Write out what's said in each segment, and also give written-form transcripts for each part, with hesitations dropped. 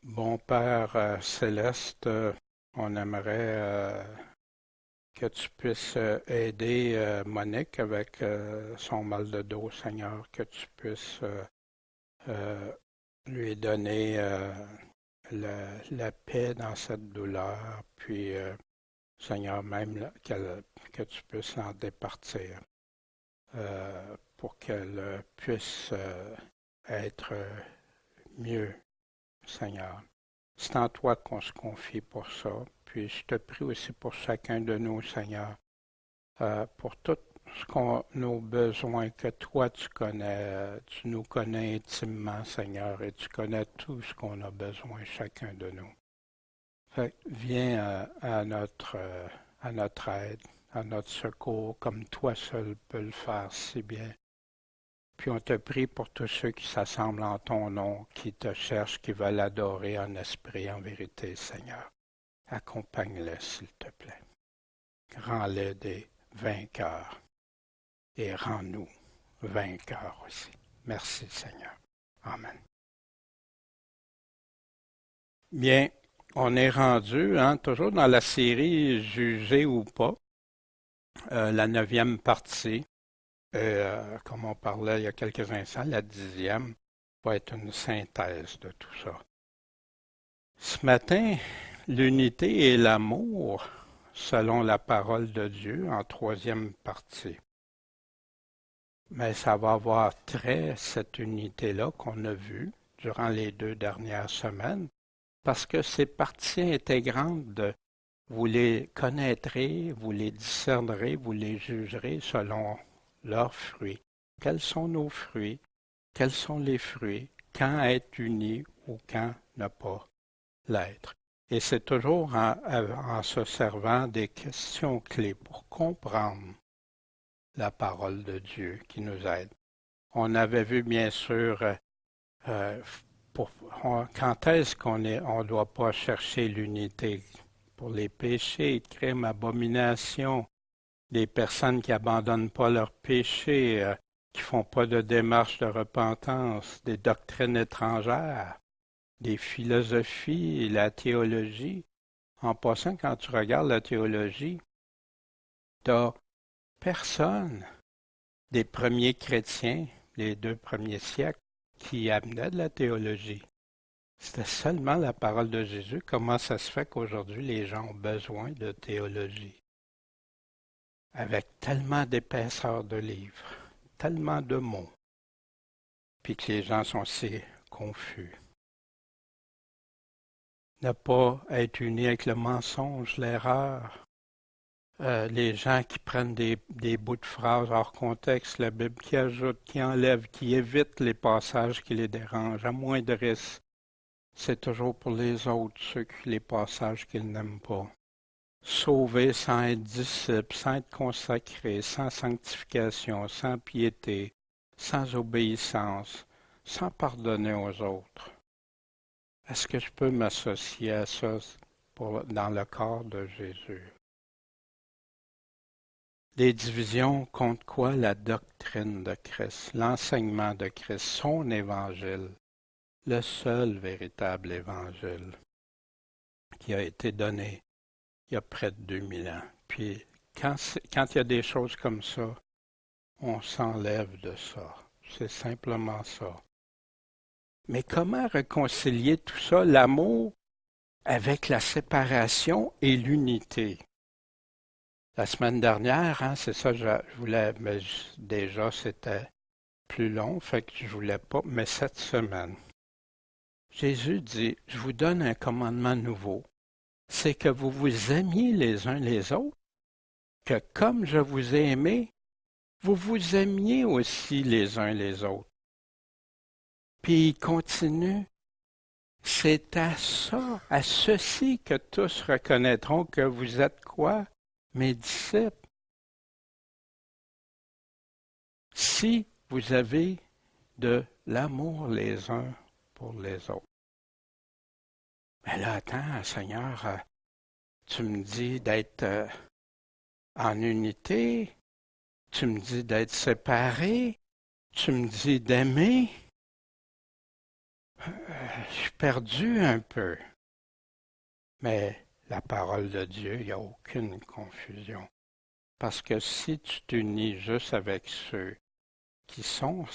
Bon Père céleste, on aimerait que tu puisses aider Monique avec son mal de dos, Seigneur, que tu puisses euh, lui donner la paix dans cette douleur, puis Seigneur, même que tu puisses l'en départir pour qu'elle puisse être mieux, Seigneur. C'est en toi qu'on se confie pour ça. Puis je te prie aussi pour chacun de nous, Seigneur, pour tout nos besoins que toi tu connais. Tu nous connais intimement, Seigneur, et tu connais tout ce qu'on a besoin, chacun de nous. Fait que viens à notre aide, à notre secours, comme toi seul peux le faire si bien. Puis on te prie pour tous ceux qui s'assemblent en ton nom, qui te cherchent, qui veulent adorer en esprit, en vérité, Seigneur. Accompagne-les, s'il te plaît. Rends-les des vainqueurs et rends-nous vainqueurs aussi. Merci, Seigneur. Amen. Bien, on est rendu, toujours dans la série Juger ou pas, la 9e partie. Comme on parlait il y a quelques instants, la 10e va être une synthèse de tout ça. Ce matin, l'unité et l'amour, selon la parole de Dieu, en 3e partie. Mais ça va avoir trait, cette unité-là qu'on a vue durant les 2 dernières semaines, parce que c'est partie intégrante de vous les connaîtrez, vous les discernerez, vous les jugerez selon leurs fruits. Quels sont nos fruits? Quels sont les fruits? Quand être unis ou quand ne pas l'être? Et c'est toujours en se servant des questions clés pour comprendre la parole de Dieu qui nous aide. On avait vu bien sûr euh, quand est-ce qu'on on doit pas chercher l'unité pour les péchés, crimes, abominations, des personnes qui abandonnent pas leurs péchés, qui font pas de démarche de repentance, des doctrines étrangères, des philosophies, la théologie. En passant, quand tu regardes la théologie, t'as personne des premiers chrétiens, les 2 premiers siècles, qui amenaient de la théologie. C'était seulement la parole de Jésus. Comment ça se fait qu'aujourd'hui les gens ont besoin de théologie? Avec tellement d'épaisseur de livres, tellement de mots, puis que les gens sont si confus. Ne pas être unis avec le mensonge, l'erreur, les gens qui prennent des bouts de phrases hors contexte, la Bible qui ajoute, qui enlève, qui évite les passages qui les dérangent, à moindre risque. C'est toujours pour les autres, les passages qu'ils n'aiment pas. Sauvés sans être disciples, sans être consacrés, sans sanctification, sans piété, sans obéissance, sans pardonner aux autres. Est-ce que je peux m'associer à ça dans le corps de Jésus? Les divisions contre quoi? La doctrine de Christ, l'enseignement de Christ, son évangile, le seul véritable évangile qui a été donné il y a près de 2000 ans. Puis quand il y a des choses comme ça, on s'enlève de ça. C'est simplement ça. Mais comment réconcilier tout ça, l'amour, avec la séparation et l'unité? La semaine dernière, c'est ça, je voulais, mais déjà c'était plus long, fait que je voulais pas, mais cette semaine, Jésus dit, je vous donne un commandement nouveau, c'est que vous vous aimiez les uns les autres, que comme je vous ai aimé, vous vous aimiez aussi les uns les autres. Puis il continue, c'est à ça, à ceci que tous reconnaîtront que vous êtes quoi? Mes disciples. Si vous avez de l'amour les uns pour les autres. Mais là, attends, Seigneur, tu me dis d'être en unité, tu me dis d'être séparé, tu me dis d'aimer. Je suis perdu un peu. Mais la parole de Dieu, il n'y a aucune confusion. Parce que si tu t'unis juste avec ceux qui sont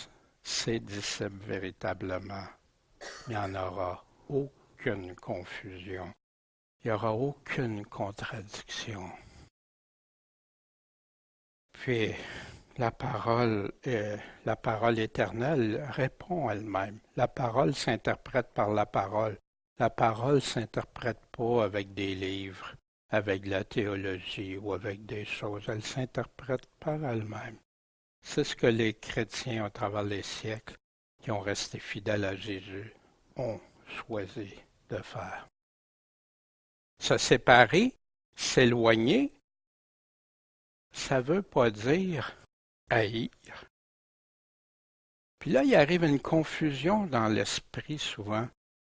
ses disciples véritablement, il n'y en aura aucune confusion. Il n'y aura aucune contradiction. Puis la parole éternelle répond elle-même. La parole s'interprète par la parole. La parole ne s'interprète pas avec des livres, avec la théologie ou avec des choses. Elle s'interprète par elle-même. C'est ce que les chrétiens, à travers les siècles, qui ont resté fidèles à Jésus, ont choisi de faire. Se séparer, s'éloigner, ça ne veut pas dire haïr. Puis là, il arrive une confusion dans l'esprit souvent,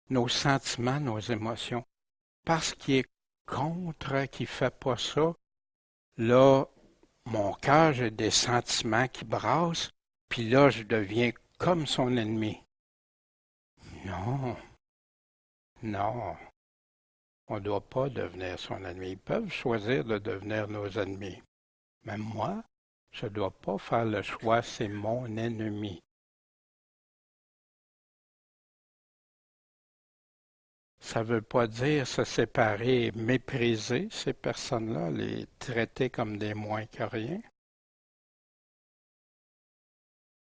nos sentiments, nos émotions. Parce qu'il est contre, qu'il ne fait pas ça, là, mon cœur, j'ai des sentiments qui brassent, puis là, je deviens comme son ennemi. Non, non, on ne doit pas devenir son ennemi. Ils peuvent choisir de devenir nos ennemis. Mais moi, je ne dois pas faire le choix, c'est mon ennemi. Ça ne veut pas dire se séparer et mépriser ces personnes-là, les traiter comme des moins que rien.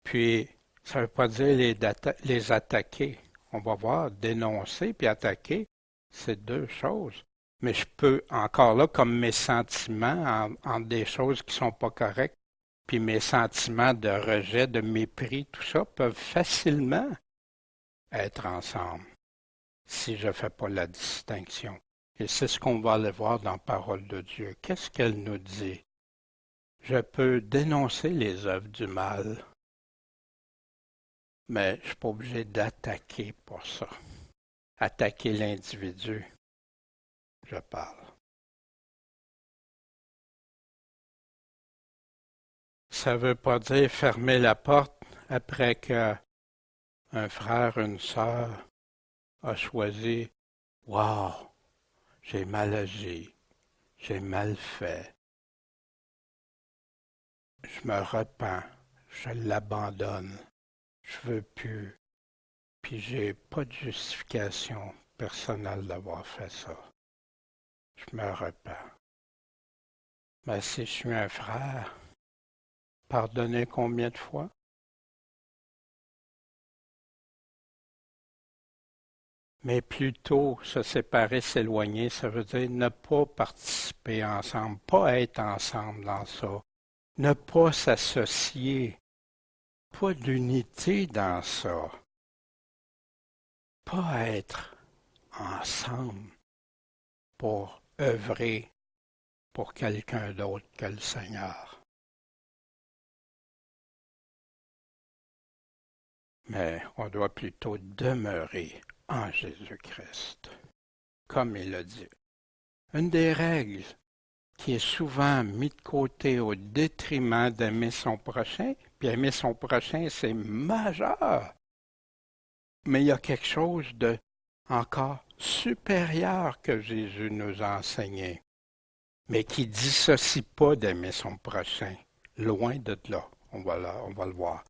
Puis, ça ne veut pas dire les attaquer. On va voir, dénoncer puis attaquer, c'est deux choses. Mais je peux, encore là, comme mes sentiments en des choses qui ne sont pas correctes, puis mes sentiments de rejet, de mépris, tout ça, peuvent facilement être ensemble si je ne fais pas la distinction. Et c'est ce qu'on va aller voir dans la parole de Dieu. Qu'est-ce qu'elle nous dit? Je peux dénoncer les œuvres du mal, mais je ne suis pas obligé d'attaquer pour ça. Attaquer l'individu, je parle. Ça ne veut pas dire fermer la porte après qu'un frère, une sœur a choisi « Wow, j'ai mal agi, j'ai mal fait, je me repens, je l'abandonne, je veux plus, puis j'ai pas de justification personnelle d'avoir fait ça. Je me repens. » Mais si je suis un frère, pardonner combien de fois? Mais plutôt se séparer, s'éloigner, ça veut dire ne pas participer ensemble, pas être ensemble dans ça, ne pas s'associer, pas d'unité dans ça, pas être ensemble pour œuvrer pour quelqu'un d'autre que le Seigneur. Mais on doit plutôt demeurer en Jésus-Christ, comme il a dit. Une des règles qui est souvent mise de côté au détriment d'aimer son prochain, puis aimer son prochain, c'est majeur. Mais il y a quelque chose de encore supérieur que Jésus nous a enseigné, mais qui ne dissocie pas d'aimer son prochain. Loin de là, on va le voir.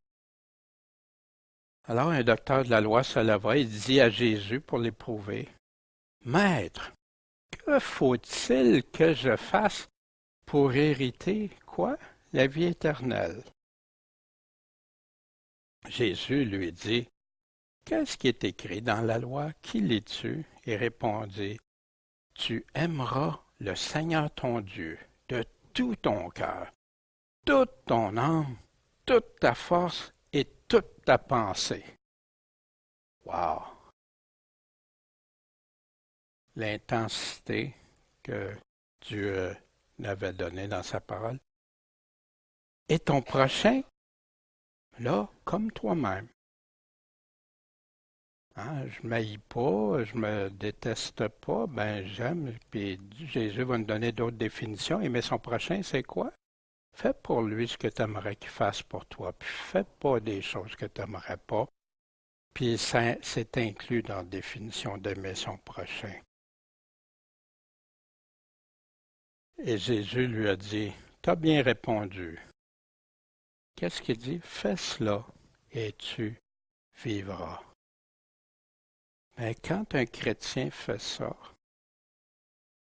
Alors un docteur de la loi se leva et dit à Jésus pour l'éprouver, « Maître, que faut-il que je fasse pour hériter quoi? La vie éternelle. » Jésus lui dit, « Qu'est-ce qui est écrit dans la loi? Qui lis-tu? » Et répondit, « Tu aimeras le Seigneur ton Dieu de tout ton cœur, toute ton âme, toute ta force et toute ta pensée. » Wow! L'intensité que Dieu avait donnée dans sa parole. Et ton prochain, là, comme toi-même. Hein, je ne m'haïs pas, je me déteste pas, ben j'aime. Puis Jésus va nous donner d'autres définitions. Mais son prochain, c'est quoi? Fais pour lui ce que tu aimerais qu'il fasse pour toi. Puis fais pas des choses que tu n'aimerais pas. Puis c'est inclus dans la définition d'aimer son prochain. Et Jésus lui a dit, t'as bien répondu. Qu'est-ce qu'il dit? Fais cela et tu vivras. Mais quand un chrétien fait ça,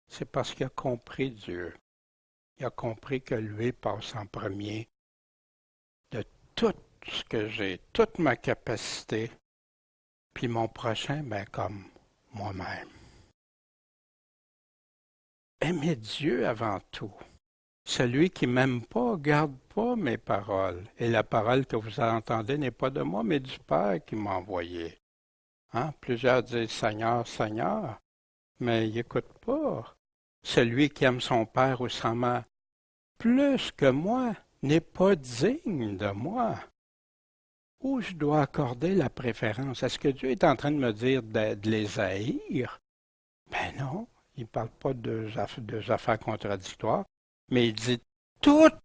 c'est parce qu'il a compris Dieu. Il a compris que lui passe en premier de tout ce que j'ai, toute ma capacité, puis mon prochain, ben comme moi-même. Aimez Dieu avant tout. Celui qui m'aime pas, garde pas mes paroles. Et la parole que vous entendez n'est pas de moi, mais du Père qui m'a envoyé. Hein? Plusieurs disent Seigneur, Seigneur, mais ils n'écoutent pas. Celui qui aime son père ou sa mère plus que moi n'est pas digne de moi. Où je dois accorder la préférence? Est-ce que Dieu est en train de me dire de les haïr? Ben non, il ne parle pas de affaires contradictoires, mais il dit toutes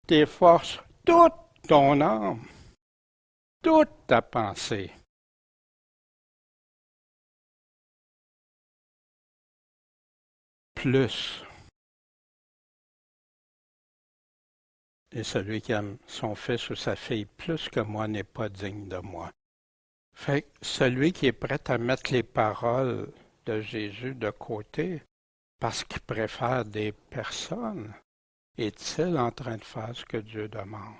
tes forces, toute ton âme, toute ta pensée. Plus. Et celui qui aime son fils ou sa fille plus que moi n'est pas digne de moi. Fait que celui qui est prêt à mettre les paroles de Jésus de côté parce qu'il préfère des personnes, est-il en train de faire ce que Dieu demande?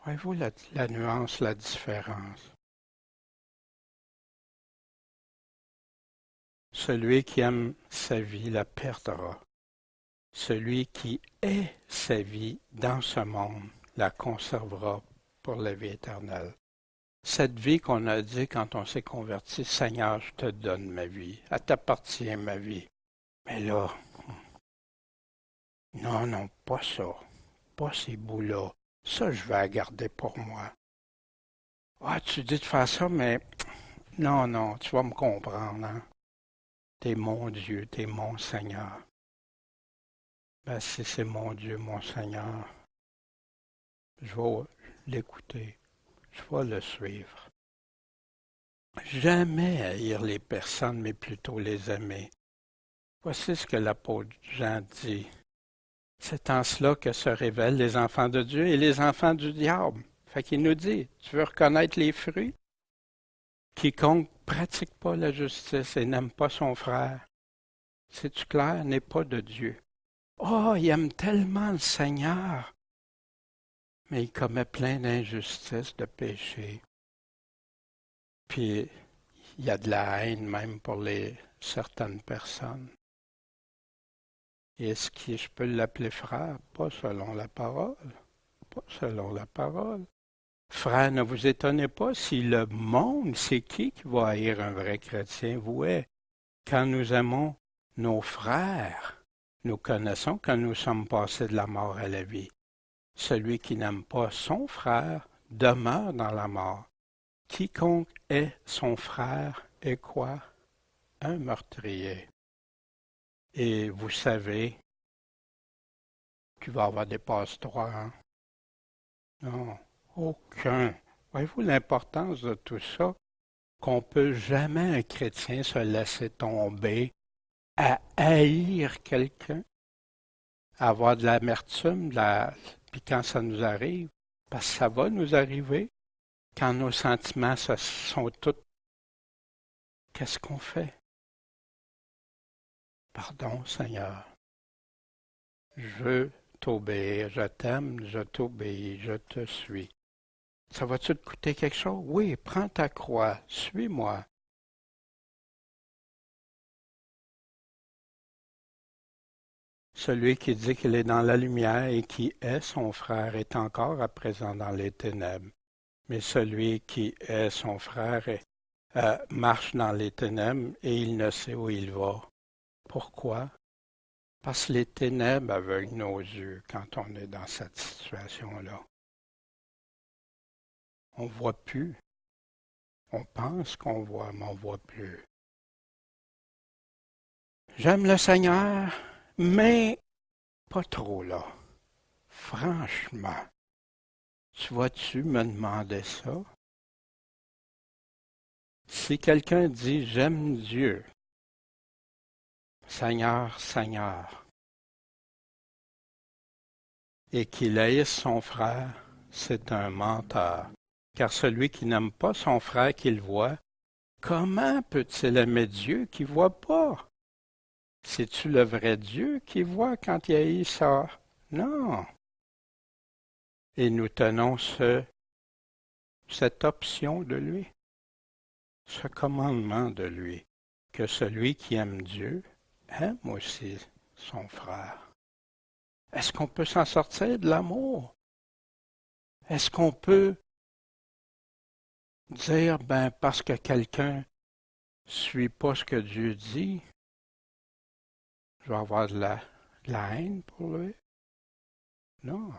Voyez-vous la nuance, la différence? Celui qui aime sa vie la perdra. Celui qui est sa vie dans ce monde la conservera pour la vie éternelle. Cette vie qu'on a dit quand on s'est converti, Seigneur, je te donne ma vie, elle t'appartient ma vie. Mais là, non, non, pas ça, pas ces bouts-là. Ça, je vais la garder pour moi. Ah, tu dis de faire ça, mais non, non, tu vas me comprendre, hein? T'es mon Dieu, t'es mon Seigneur. Ben, si c'est mon Dieu, mon Seigneur, je vais l'écouter, je vais le suivre. Jamais haïr les personnes, mais plutôt les aimer. Voici ce que l'apôtre Jean dit. C'est en cela que se révèlent les enfants de Dieu et les enfants du diable. Fait qu'il nous dit, tu veux reconnaître les fruits? Quiconque pratique pas la justice et n'aime pas son frère, c'est-tu clair, n'est pas de Dieu. Oh, il aime tellement le Seigneur, mais il commet plein d'injustices, de péchés. Puis, il y a de la haine même pour certaines personnes. Et est-ce que je peux l'appeler frère? Pas selon la parole. Pas selon la parole. Frère, ne vous étonnez pas si le monde, c'est qui va haïr un vrai chrétien? Vous êtes. Quand nous aimons nos frères, nous connaissons que nous sommes passés de la mort à la vie. Celui qui n'aime pas son frère demeure dans la mort. Quiconque est son frère est quoi? Un meurtrier. Et vous savez qu'il va y avoir des passe-droits, hein? Non, aucun. Voyez-vous l'importance de tout ça? Qu'on peut jamais un chrétien se laisser tomber à haïr quelqu'un, à avoir de l'amertume, puis quand ça nous arrive, parce que ça va nous arriver, quand nos sentiments sont tous, qu'est-ce qu'on fait? Pardon, Seigneur. Je veux t'obéir, je t'aime, je t'obéis, je te suis. Ça va-tu te coûter quelque chose? Oui, prends ta croix, suis-moi. Celui qui dit qu'il est dans la lumière et qui est son frère est encore à présent dans les ténèbres. Mais celui qui est son frère marche dans les ténèbres et il ne sait où il va. Pourquoi? Parce que les ténèbres aveuglent nos yeux quand on est dans cette situation-là. On ne voit plus. On pense qu'on voit, mais on ne voit plus. J'aime le Seigneur, mais pas trop là. Franchement, tu vas-tu me demander ça? Si quelqu'un dit j'aime Dieu, Seigneur, Seigneur, et qu'il haïsse son frère, c'est un menteur. Car celui qui n'aime pas son frère qu'il voit, comment peut-il aimer Dieu qui ne voit pas? C'est-tu le vrai Dieu qui voit quand il haït ça? Non. Et nous tenons cette option de lui, ce commandement de lui, que celui qui aime Dieu aime aussi son frère. Est-ce qu'on peut s'en sortir de l'amour? Est-ce qu'on peut dire, ben, parce que quelqu'un ne suit pas ce que Dieu dit, je vais avoir de la haine pour lui? Non.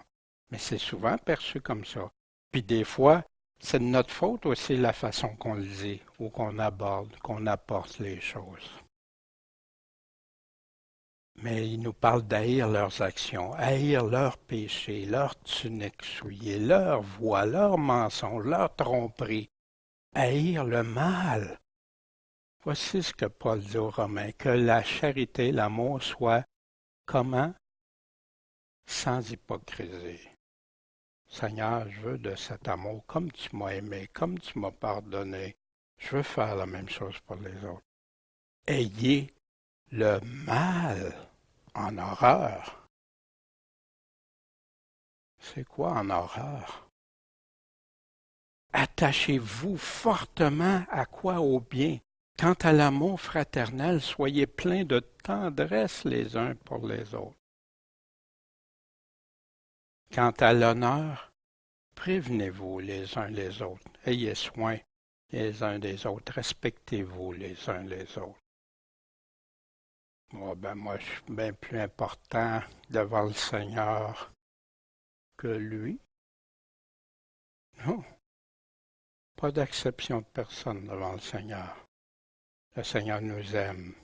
Mais c'est souvent perçu comme ça. Puis des fois, c'est de notre faute aussi la façon qu'on le dit ou qu'on aborde, qu'on apporte les choses. Mais il nous parle d'haïr leurs actions, haïr leurs péchés, leurs tuniques souillées, leurs voix, leurs mensonges, leurs tromperies, haïr le mal. Voici ce que Paul dit aux Romains, que la charité, l'amour soit comment? Sans hypocrisie. Seigneur, je veux de cet amour, comme tu m'as aimé, comme tu m'as pardonné, je veux faire la même chose pour les autres. Ayez le mal en horreur. C'est quoi en horreur? Attachez-vous fortement à quoi? Au bien. Quant à l'amour fraternel, soyez pleins de tendresse les uns pour les autres. Quant à l'honneur, prévenez-vous les uns les autres. Ayez soin les uns des autres. Respectez-vous les uns les autres. Moi, je suis bien plus important devant le Seigneur que lui. Non, pas d'acception de personne devant le Seigneur. Le Seigneur nous aime.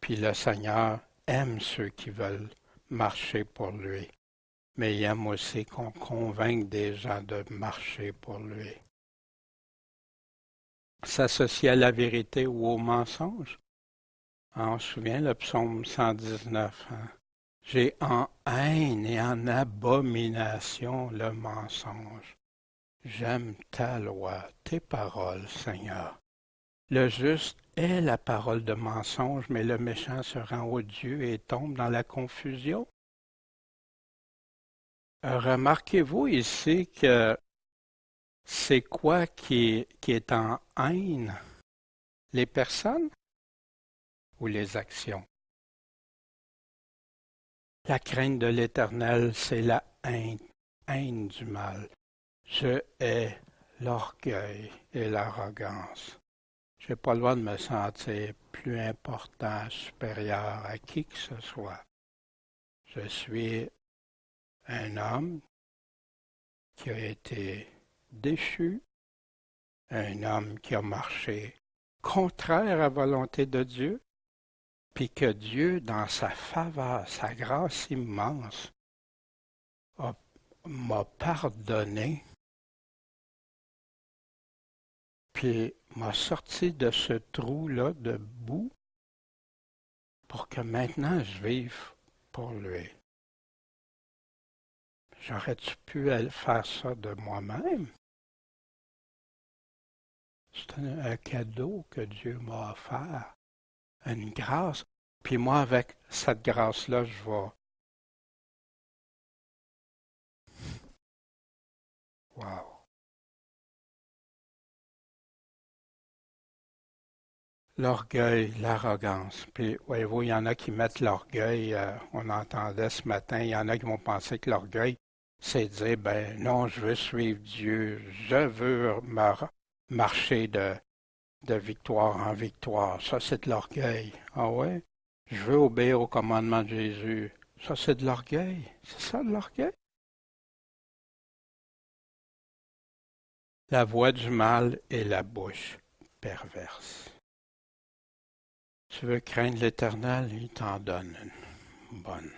Puis le Seigneur aime ceux qui veulent marcher pour lui. Mais il aime aussi qu'on convainque des gens de marcher pour lui. S'associer à la vérité ou au mensonge. On se souvient le psaume 119. J'ai en haine et en abomination le mensonge. J'aime ta loi, tes paroles, Seigneur. Le juste est la parole de mensonge, mais le méchant se rend odieux et tombe dans la confusion. Remarquez-vous ici que c'est quoi qui est en haine? Les personnes ou les actions? La crainte de l'Éternel, c'est la haine du mal. Je hais l'orgueil et l'arrogance. Je n'ai pas le droit de me sentir plus important, supérieur à qui que ce soit. Je suis un homme qui a été déchu, un homme qui a marché contraire à la volonté de Dieu, puis que Dieu, dans sa faveur, sa grâce immense, m'a pardonné, puis m'a sorti de ce trou-là de boue pour que maintenant je vive pour lui. J'aurais-tu pu faire ça de moi-même? C'est un cadeau que Dieu m'a offert, une grâce. Puis moi, avec cette grâce-là, je vais... Wow! L'orgueil, l'arrogance. Puis, voyez-vous, il y en a qui mettent l'orgueil, on entendait ce matin, il y en a qui vont penser que l'orgueil, c'est dire, ben non, je veux suivre Dieu, je veux marcher de victoire en victoire. Ça, c'est de l'orgueil. Ah ouais? Je veux obéir au commandement de Jésus. Ça, c'est de l'orgueil. C'est ça, de l'orgueil? La voix du mal et la bouche perverse. Tu veux craindre l'Éternel, il t'en donne une bonne.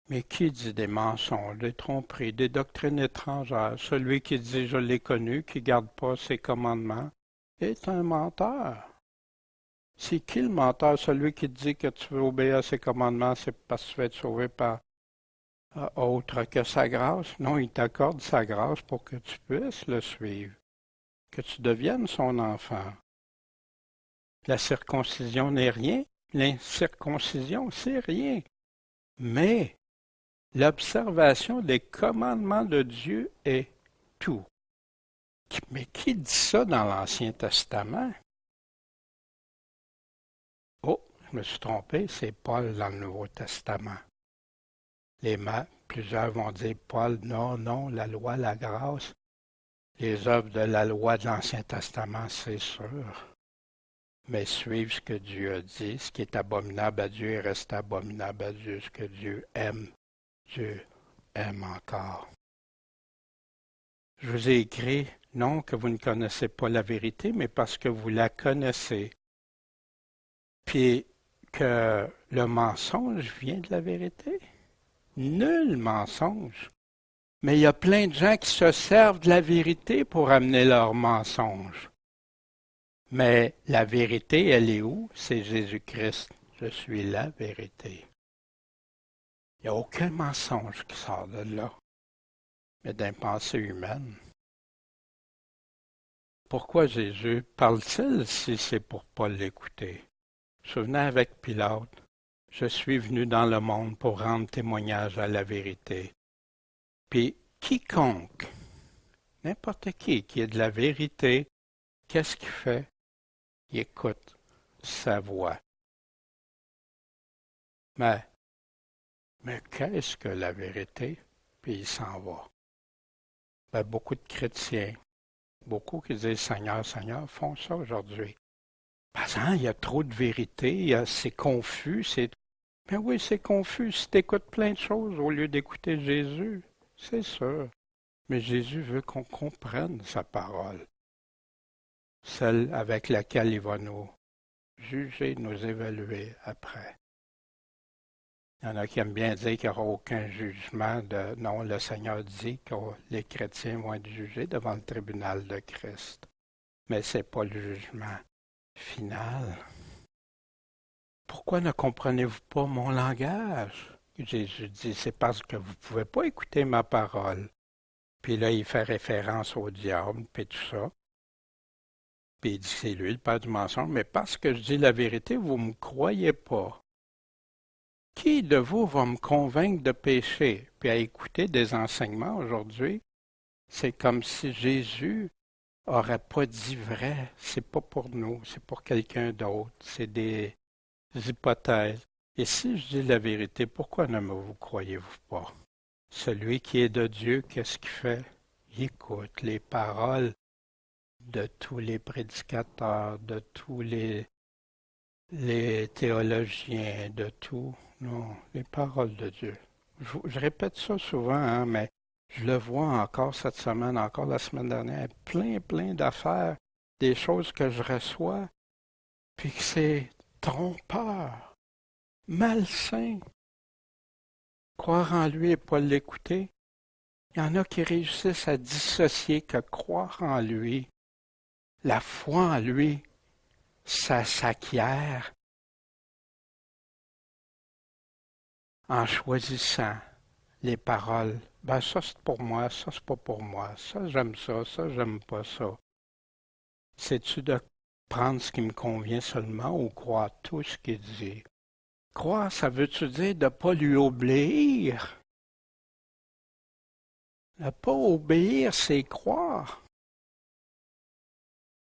Mais qui dit des mensonges, des tromperies, des doctrines étrangères? Celui qui dit je l'ai connu, qui garde pas ses commandements, est un menteur. C'est qui le menteur? Celui qui dit que tu veux obéir à ses commandements, c'est parce que tu vas être sauvé par autre que sa grâce. Non, il t'accorde sa grâce pour que tu puisses le suivre, que tu deviennes son enfant. La circoncision n'est rien. L'incirconcision, c'est rien. Mais l'observation des commandements de Dieu est tout. Mais qui dit ça dans l'Ancien Testament? Oh, je me suis trompé, c'est Paul dans le Nouveau Testament. Plusieurs vont dire, Paul, non, non, la loi, la grâce, les œuvres de la loi de l'Ancien Testament, c'est sûr. Mais suivre ce que Dieu a dit, ce qui est abominable à Dieu reste abominable à Dieu, ce que Dieu aime encore. Je vous ai écrit, non que vous ne connaissez pas la vérité, mais parce que vous la connaissez. Puis que le mensonge vient de la vérité. Nul mensonge. Mais il y a plein de gens qui se servent de la vérité pour amener leur mensonge. Mais la vérité, elle est où? C'est Jésus-Christ. Je suis la vérité. Il n'y a aucun mensonge qui sort de là, mais d'une pensée humaine. Pourquoi Jésus parle-t-il si c'est pour ne pas l'écouter? Souvenez avec Pilate, je suis venu dans le monde pour rendre témoignage à la vérité. Puis quiconque, n'importe qui est de la vérité, qu'est-ce qu'il fait? Il écoute sa voix. Mais qu'est-ce que la vérité? Puis il s'en va. Beaucoup de chrétiens, beaucoup qui disent Seigneur, Seigneur, font ça aujourd'hui. Il y a trop de vérité, c'est confus, Mais oui, c'est confus si tu écoutes plein de choses au lieu d'écouter Jésus. C'est sûr. Mais Jésus veut qu'on comprenne sa parole, celle avec laquelle il va nous juger, nous évaluer après. Il y en a qui aiment bien dire qu'il n'y aura aucun jugement. Non, le Seigneur dit que les chrétiens vont être jugés devant le tribunal de Christ. Mais ce n'est pas le jugement final. Pourquoi ne comprenez-vous pas mon langage? Jésus dit, c'est parce que vous ne pouvez pas écouter ma parole. Puis là, il fait référence au diable, puis tout ça. Puis il dit, c'est lui le père du mensonge, mais parce que je dis la vérité, vous ne me croyez pas. Qui de vous va me convaincre de pécher? Puis à écouter des enseignements aujourd'hui, c'est comme si Jésus n'aurait pas dit vrai. C'est pas pour nous, c'est pour quelqu'un d'autre. C'est des hypothèses. Et si je dis la vérité, pourquoi ne me vous croyez-vous pas? Celui qui est de Dieu, qu'est-ce qu'il fait? Il écoute les paroles de tous les prédicateurs, de tous les théologiens, de tout. Non, les paroles de Dieu. Je répète ça souvent, hein, mais je le vois encore cette semaine, encore la semaine dernière, plein d'affaires, des choses que je reçois, puis que c'est trompeur, malsain. Croire en lui et pas l'écouter. Il y en a qui réussissent à dissocier que croire en lui, la foi en lui, ça s'acquiert en choisissant les paroles. Ben ça c'est pour moi, ça c'est pas pour moi, ça j'aime pas ça. C'est-tu de prendre ce qui me convient seulement ou croire tout ce qu'il dit? Croire, ça veut-tu dire de ne pas lui obéir? Ne pas obéir, c'est croire.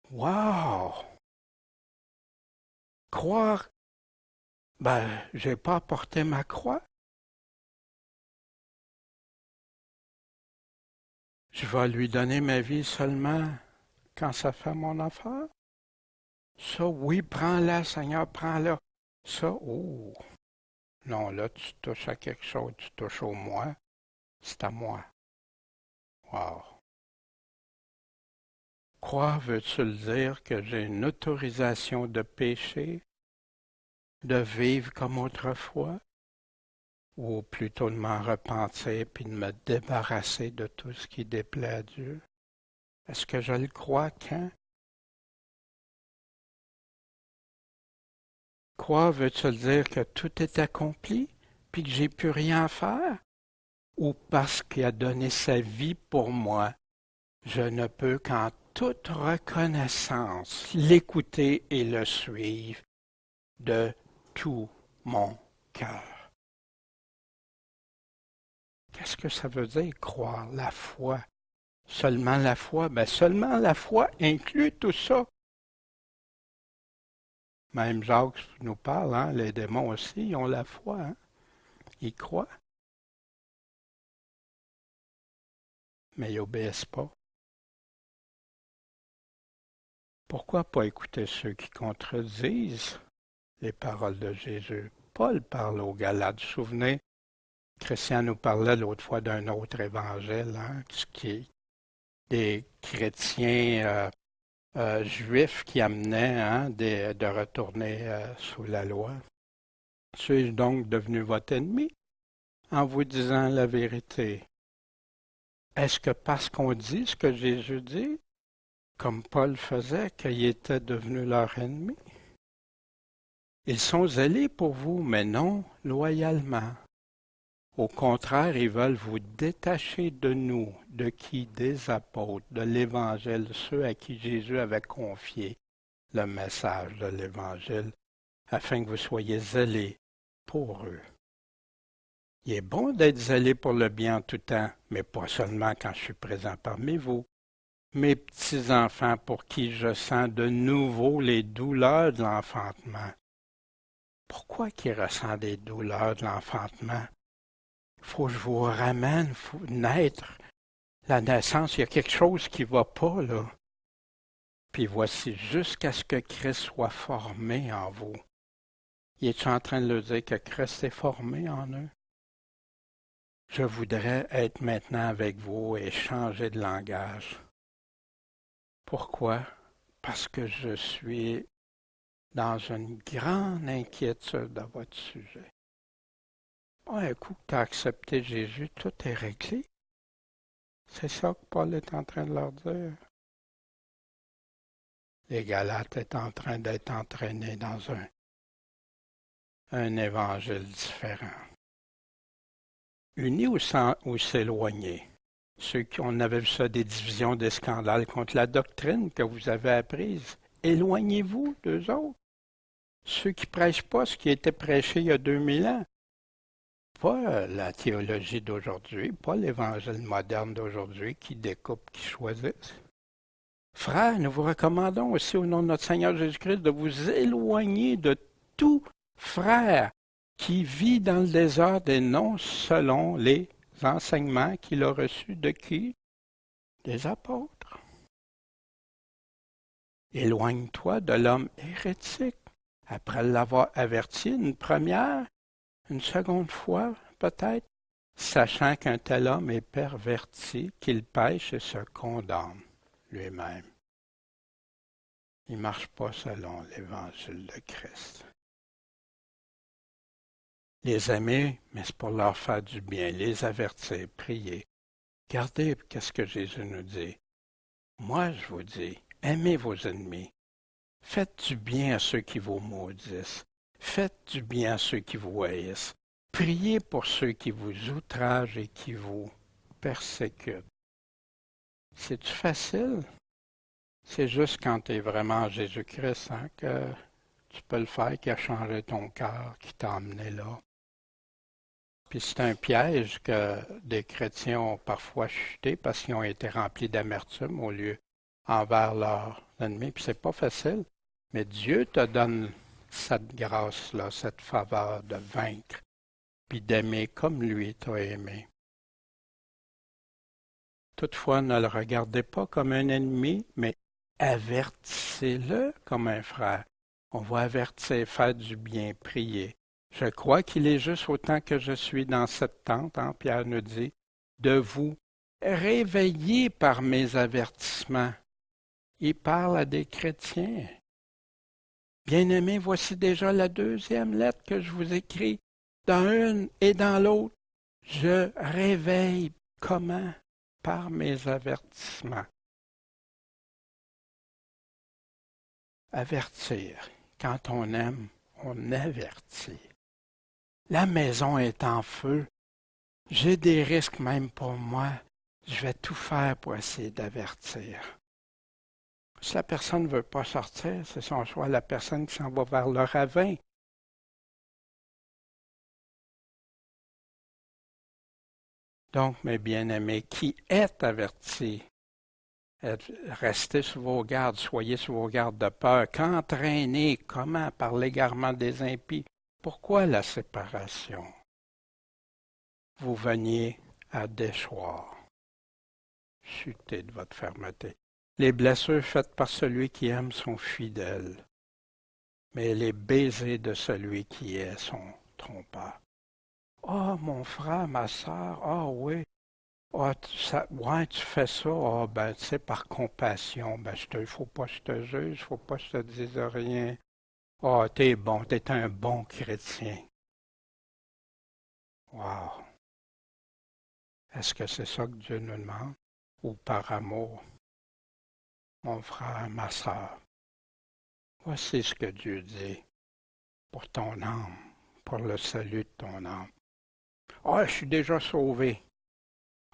Wow! Croire, j'ai pas apporté ma croix. Je vais lui donner ma vie seulement quand ça fait mon affaire. Ça, oui, prends-la, Seigneur, prends-la. Ça, oh! Non, là, tu touches à quelque chose, tu touches au moi. C'est à moi. Wow! Croire veut-il dire que j'ai une autorisation de pécher, de vivre comme autrefois? ou plutôt de m'en repentir puis de me débarrasser de tout ce qui déplaît à Dieu? Est-ce que je le crois quand? Croire veut-il dire que tout est accompli puis que j'ai plus rien à faire? Ou parce qu'il a donné sa vie pour moi, je ne peux qu'en toute reconnaissance l'écouter et le suivre de tout mon cœur. Qu'est-ce que ça veut dire croire la foi? Seulement la foi? Ben seulement la foi inclut tout ça. Même Jacques nous parle, hein, les démons aussi, ils ont la foi, hein? Ils croient, mais ils n'obéissent pas. Pourquoi pas écouter ceux qui contredisent les paroles de Jésus? Paul parle aux Galates. Vous vous souvenez, Christian nous parlait l'autre fois d'un autre évangile, hein, qui est des chrétiens juifs qui amenaient hein, de retourner sous la loi. Suis-je donc devenu votre ennemi en vous disant la vérité? Est-ce que parce qu'on dit ce que Jésus dit, comme Paul faisait, qu'il était devenu leur ennemi? Ils sont zélés pour vous, mais non loyalement. Au contraire, ils veulent vous détacher de nous, de qui? Des apôtres, de l'Évangile, ceux à qui Jésus avait confié le message de l'Évangile, afin que vous soyez zélés pour eux. Il est bon d'être zélé pour le bien en tout temps, mais pas seulement quand je suis présent parmi vous. Mes petits-enfants pour qui je sens de nouveau les douleurs de l'enfantement. Pourquoi qu'ils ressentent des douleurs de l'enfantement? Il faut que je vous ramène, il faut naître. La naissance, il y a quelque chose qui ne va pas, là. Puis voici, jusqu'à ce que Christ soit formé en vous. Il est en train de leur dire que Christ est formé en eux? Je voudrais être maintenant avec vous et changer de langage. Pourquoi? Parce que je suis dans une grande inquiétude à votre sujet. Un coup que tu as accepté Jésus, tout est réglé. C'est ça que Paul est en train de leur dire. Les Galates est en train d'être entraînés dans un évangile différent. Unis ou s'éloigner. Ceux qui on avait vu ça, des divisions, des scandales contre la doctrine que vous avez apprise. Éloignez-vous d'eux autres. Ceux qui ne prêchent pas ce qui a été prêché il y a 2000 ans. Pas la théologie d'aujourd'hui, pas l'évangile moderne d'aujourd'hui qui découpe, qui choisit. Frères, nous vous recommandons aussi au nom de notre Seigneur Jésus-Christ de vous éloigner de tout frère qui vit dans le désordre et non selon les enseignements qu'il a reçus de qui? Des apôtres. Éloigne-toi de l'homme hérétique. Après l'avoir averti une première, une seconde fois peut-être, sachant qu'un tel homme est perverti, qu'il pêche et se condamne lui-même. Il ne marche pas selon l'évangile de Christ. Les aimer, mais c'est pour leur faire du bien, les avertir, prier. Regardez qu'est-ce que Jésus nous dit. Moi, je vous dis, aimez vos ennemis. Faites du bien à ceux qui vous maudissent. Faites du bien à ceux qui vous haïssent. Priez pour ceux qui vous outragent et qui vous persécutent. C'est-tu facile? C'est juste quand tu es vraiment Jésus-Christ hein, que tu peux le faire, qui a changé ton cœur, qui t'a emmené là. Puis c'est un piège que des chrétiens ont parfois chuté parce qu'ils ont été remplis d'amertume au lieu envers leurs ennemis. Puis c'est pas facile, mais Dieu te donne cette grâce-là, cette faveur de vaincre, puis d'aimer comme lui t'a aimé. Toutefois, ne le regardez pas comme un ennemi, mais avertissez-le comme un frère. On va avertir, faire du bien, prier. Je crois qu'il est juste autant que je suis dans cette tente, hein, Pierre nous dit, de vous réveiller par mes avertissements. Il parle à des chrétiens. Bien-aimés, voici déjà la deuxième lettre que je vous écris. dans une et dans l'autre, je réveille. Comment? Par mes avertissements. Avertir. Quand on aime, on avertit. La maison est en feu. J'ai des risques même pour moi. Je vais tout faire pour essayer d'avertir. Si la personne ne veut pas sortir, c'est son choix. La personne qui s'en va vers le ravin. Donc, mes bien-aimés, qui est averti, restez sur vos gardes, soyez sur vos gardes de peur. Qu'entraîner, comment? Par l'égarement des impies. Pourquoi la séparation? Vous veniez à déchoir. Chutez de votre fermeté. Les blessures faites par celui qui aime sont fidèles, mais les baisers de celui qui est sont trompeurs. Ah, oh, mon frère, ma soeur, ah oh, oui. Ah, ouais, tu fais ça, ah, ben, tu sais, par compassion, ben, il faut pas que je te juge, faut pas que je te dise rien. Ah, t'es bon, t'es un bon chrétien. Wow. Est-ce que c'est ça que Dieu nous demande? Ou par amour? Mon frère, ma soeur, voici ce que Dieu dit pour ton âme, pour le salut de ton âme. Ah, je suis déjà sauvé.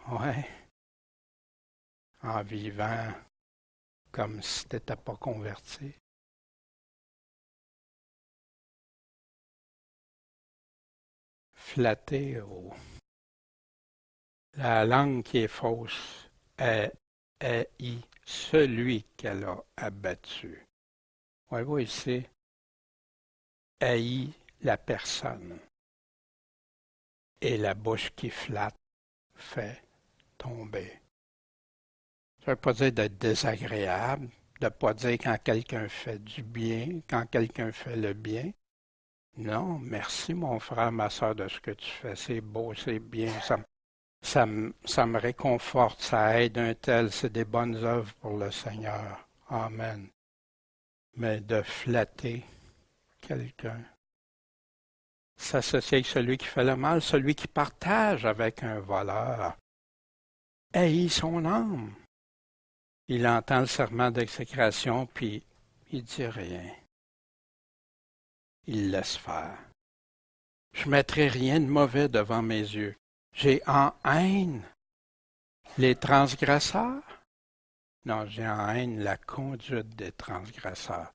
Ouais, en vivant comme si tu n'étais pas converti. Flatter, oh. La langue qui est fausse est celui qu'elle a abattu. Voyez-vous ici, haït la personne. Et la bouche qui flatte fait tomber. Ça ne veut pas dire d'être désagréable, de ne pas dire quand quelqu'un fait du bien, quand quelqu'un fait le bien. Non, merci mon frère, ma soeur, de ce que tu fais. C'est beau, c'est bien. Ça me réconforte, ça aide un tel. C'est des bonnes œuvres pour le Seigneur. Amen. Mais de flatter quelqu'un, s'associer avec celui qui fait le mal, celui qui partage avec un voleur, haït son âme. Il entend le serment d'exécration, puis il dit rien. Il laisse faire. Je ne mettrai rien de mauvais devant mes yeux. J'ai en haine les transgresseurs. Non, j'ai en haine la conduite des transgresseurs.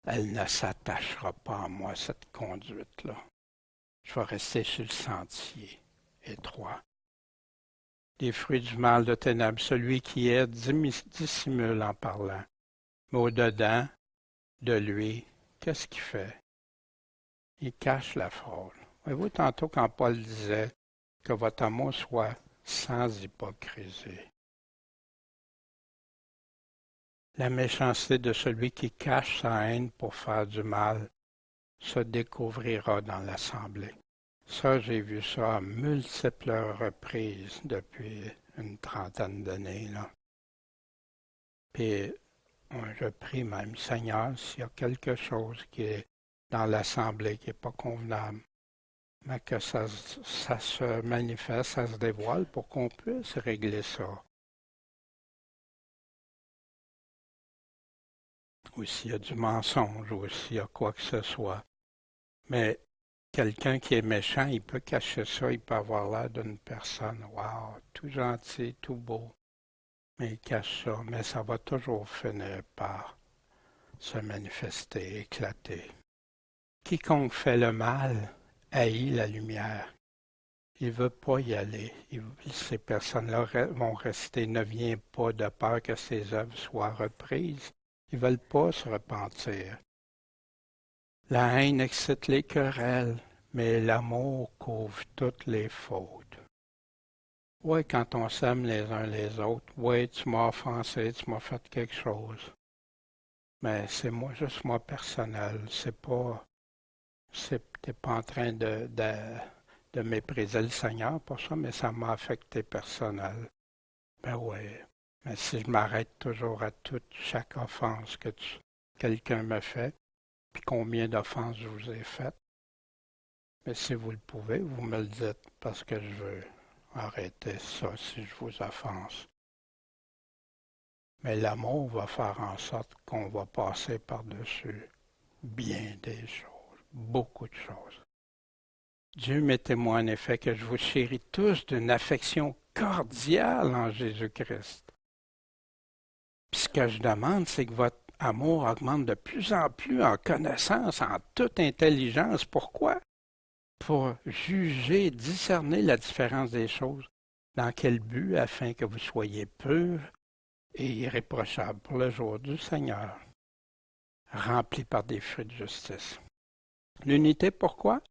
Elle ne s'attachera pas à moi, cette conduite-là. Je vais rester sur le sentier étroit. Les fruits du mal de ténèbres, celui qui est dissimule en parlant. Mais au-dedans de lui, qu'est-ce qu'il fait? Il cache la fraude. Voyez-vous, tantôt quand Paul disait que votre amour soit sans hypocrisie. La méchanceté de celui qui cache sa haine pour faire du mal se découvrira dans l'assemblée. Ça, j'ai vu ça à multiples reprises depuis une trentaine d'années, là. Puis, je prie même, Seigneur, s'il y a quelque chose qui est dans l'assemblée qui n'est pas convenable, mais que ça se manifeste, ça se dévoile pour qu'on puisse régler ça. Ou s'il y a du mensonge, ou s'il y a quoi que ce soit. Mais quelqu'un qui est méchant, il peut cacher ça, il peut avoir l'air d'une personne, wow, tout gentil, tout beau. Mais il cache ça, mais ça va toujours finir par se manifester, éclater. Quiconque fait le mal haït la lumière. Il ne veut pas y aller. Ces personnes-là vont rester, ne viennent pas de peur que ces œuvres soient reprises. Ils ne veulent pas se repentir. La haine excite les querelles, mais l'amour couvre toutes les fautes. Oui, quand on s'aime les uns les autres, oui, tu m'as offensé, tu m'as fait quelque chose. Mais c'est moi, juste moi personnel. T'es pas en train de mépriser le Seigneur pour ça, mais ça m'a affecté personnel. Ben oui. Mais si je m'arrête toujours à chaque offense que quelqu'un me fait, puis combien d'offenses je vous ai faites, Mais si vous le pouvez, vous me le dites parce que je veux arrêter ça si je vous offense. Mais l'amour va faire en sorte qu'on va passer par-dessus bien des choses, beaucoup de choses. Dieu m'est témoin en effet que je vous chéris tous d'une affection cordiale en Jésus-Christ. Puis ce que je demande, c'est que votre amour augmente de plus en plus en connaissance, en toute intelligence. Pourquoi? Pour juger, discerner la différence des choses. Dans quel but? Afin que vous soyez purs et irréprochables pour le jour du Seigneur, remplis par des fruits de justice. L'unité, pourquoi?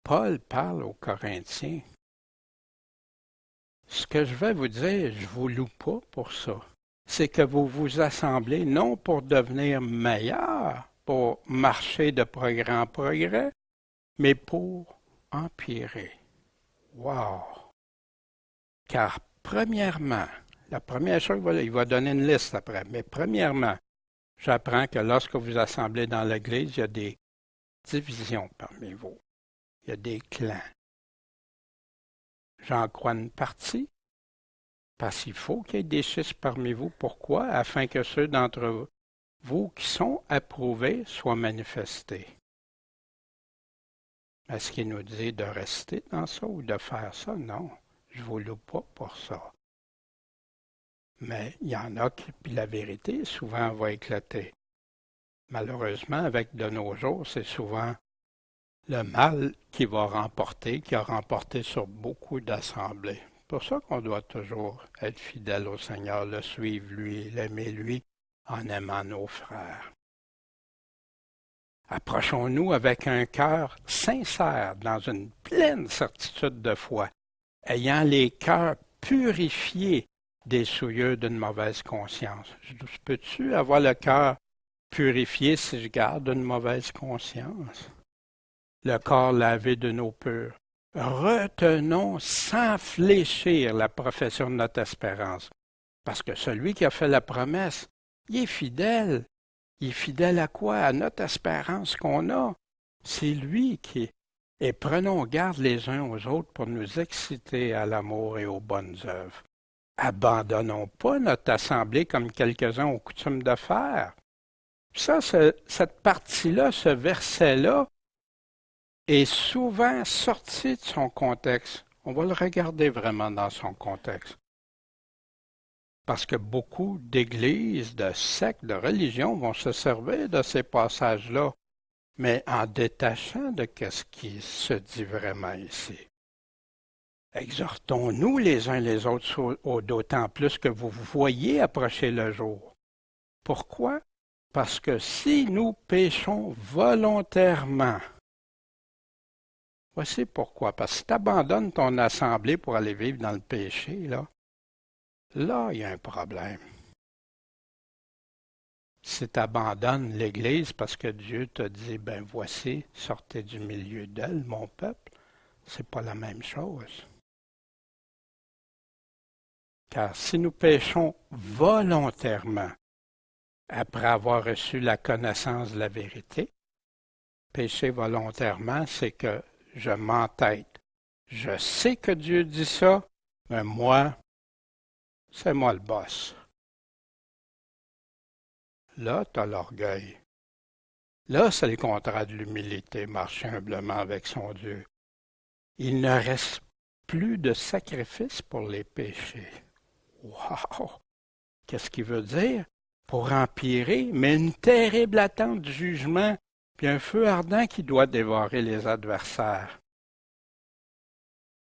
Paul parle aux Corinthiens. Ce que je vais vous dire, je ne vous loue pas pour ça. C'est que vous vous assemblez non pour devenir meilleur, pour marcher de progrès en progrès, mais pour empirer. Wow! Car premièrement, la première chose, il va donner une liste après, mais premièrement, j'apprends que lorsque vous assemblez dans l'Église, il y a des divisions parmi vous. Il y a des clans. J'en crois une partie, parce qu'il faut qu'il y ait des schismes parmi vous. Pourquoi? Afin que ceux d'entre vous qui sont approuvés soient manifestés. Est-ce qu'il nous dit de rester dans ça ou de faire ça? Non, je ne vous loue pas pour ça. Mais il y en a qui, puis la vérité, souvent va éclater. Malheureusement, avec de nos jours, c'est souvent le mal qui va remporter, qui a remporté sur beaucoup d'assemblées. C'est pour ça qu'on doit toujours être fidèle au Seigneur, le suivre lui, l'aimer lui, en aimant nos frères. Approchons-nous avec un cœur sincère, dans une pleine certitude de foi, ayant les cœurs purifiés des souillures d'une mauvaise conscience. Peux-tu avoir le cœur purifié si je garde une mauvaise conscience? Le corps lavé de nos purs. Retenons sans fléchir la profession de notre espérance. Parce que celui qui a fait la promesse, il est fidèle. Il est fidèle à quoi? À notre espérance qu'on a. C'est lui qui est. Et prenons garde les uns aux autres pour nous exciter à l'amour et aux bonnes œuvres. Abandonnons pas notre assemblée comme quelques-uns ont coutume de faire. Ça, cette partie-là, ce verset-là, est souvent sorti de son contexte. On va le regarder vraiment dans son contexte. Parce que beaucoup d'églises, de sectes, de religions vont se servir de ces passages-là, mais en détachant de ce qui se dit vraiment ici. Exhortons-nous les uns les autres, d'autant plus que vous voyez approcher le jour. Pourquoi? Parce que si nous péchons volontairement, voici pourquoi. Parce que si tu abandonnes ton assemblée pour aller vivre dans le péché, là, il y a un problème. Si tu abandonnes l'Église parce que Dieu te dit, ben voici, sortez du milieu d'elle, mon peuple, c'est pas la même chose. Car si nous péchons volontairement, après avoir reçu la connaissance de la vérité, pécher volontairement, c'est que je m'entête. Je sais que Dieu dit ça, mais moi, c'est moi le boss. Là, tu as l'orgueil. Là, c'est le contraire de l'humilité, marcher humblement avec son Dieu. Il ne reste plus de sacrifice pour les péchés. Wow! Qu'est-ce qu'il veut dire? Pour empirer, mais une terrible attente du jugement, puis un feu ardent qui doit dévorer les adversaires.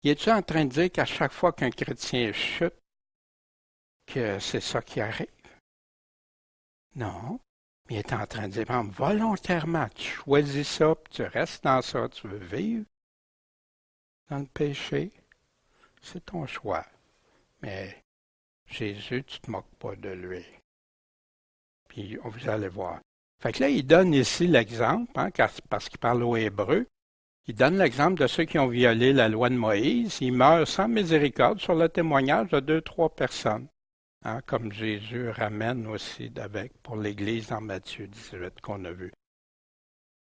Es-tu en train de dire qu'à chaque fois qu'un chrétien chute, que c'est ça qui arrive? Non. Il est en train de dire, volontairement, tu choisis ça, puis tu restes dans ça, tu veux vivre dans le péché, c'est ton choix. Mais Jésus, tu ne te moques pas de lui. Puis vous allez voir. Fait que là, il donne ici l'exemple, parce qu'il parle aux Hébreux. Il donne l'exemple de ceux qui ont violé la loi de Moïse. Ils meurent sans miséricorde sur le témoignage de 2-3 personnes. Comme Jésus ramène aussi pour l'Église dans Matthieu 18 qu'on a vu.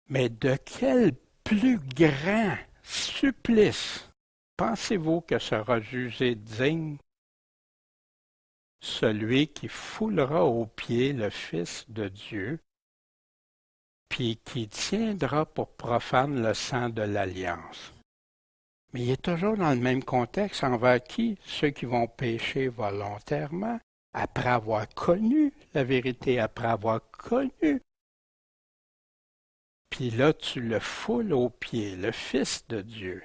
Mais de quel plus grand supplice pensez-vous que sera jugé digne celui qui foulera aux pieds le Fils de Dieu, puis qui tiendra pour profane le sang de l'Alliance? Mais il est toujours dans le même contexte envers qui? Ceux qui vont pécher volontairement, après avoir connu la vérité, après avoir connu. Puis là, tu le foules aux pieds, le Fils de Dieu,